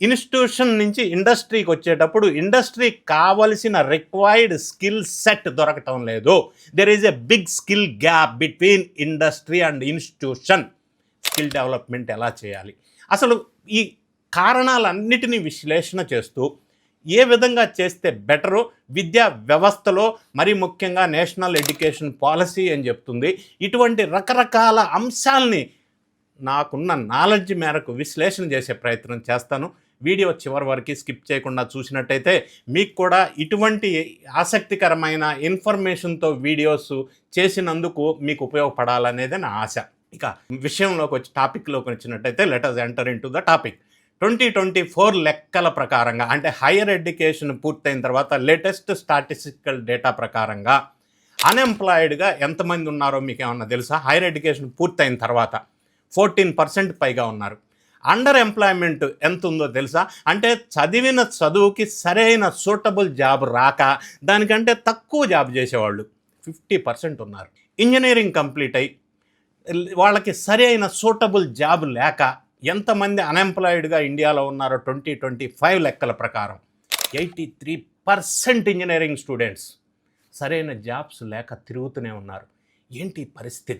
Institution నుంచి ఇండస్ట్రీకి వచ్చేటప్పుడు ఇండస్ట్రీకి కావలసిన రిక్వైర్డ్ స్కిల్ సెట్ దొరకటం లేదు. There is a big skill gap between industry and institution. Skill development ఎలా చేయాలి, అసలు ఈ కారణాలన్నిటినీ విశ్లేషణ చేస్తూ ఏ విధంగా చేస్తే బెటరు విద్యా వ్యవస్థలో, మరి ముఖ్యంగా నేషనల్ ఎడ్యుకేషన్ పాలసీ అని చెప్తుంది. ఇటువంటి రకరకాల అంశాలని నాకున్న నాలెడ్జ్ మేరకు విశ్లేషణ చేసే ప్రయత్నం చేస్తాను. వీడియో చివరి వరకు స్కిప్ చేయకుండా చూసినట్టయితే మీకు కూడా ఇటువంటి ఆసక్తికరమైన ఇన్ఫర్మేషన్తో వీడియోస్ చేసినందుకు మీకు ఉపయోగపడాలనేది నా ఆశ. ఇక విషయంలోకి వచ్చి టాపిక్లోకి వచ్చినట్టయితే let us enter in to the topic. 2024 లెక్కల ప్రకారంగా, అంటే హైయర్ ఎడ్యుకేషన్ పూర్తయిన తర్వాత లేటెస్ట్ స్టాటిస్టికల్ డేటా ప్రకారంగా అన్ఎంప్లాయిడ్గా ఎంతమంది ఉన్నారో మీకు ఏమన్నా తెలుసా? హైయర్ ఎడ్యుకేషన్ పూర్తయిన తర్వాత 14% పైగా ఉన్నారు. అండర్ ఎంప్లాయ్మెంట్ ఎంత ఉందో తెలుసా? అంటే చదివిన చదువుకి సరైన సూటబుల్ జాబ్ రాక దానికంటే తక్కువ జాబ్ చేసేవాళ్ళు 50% ఉన్నారు. ఇంజనీరింగ్ కంప్లీట్ అయ్యి వాళ్ళకి సరైన సూటబుల్ జాబ్ లేక ఎంతమంది అన్ఎంప్లాయిడ్గా ఇండియాలో ఉన్నారో 2025 లెక్కల ప్రకారం 83% ఇంజనీరింగ్ స్టూడెంట్స్ సరైన జాబ్స్ లేక తిరుగుతూనే ఉన్నారు. ఏంటి పరిస్థితి?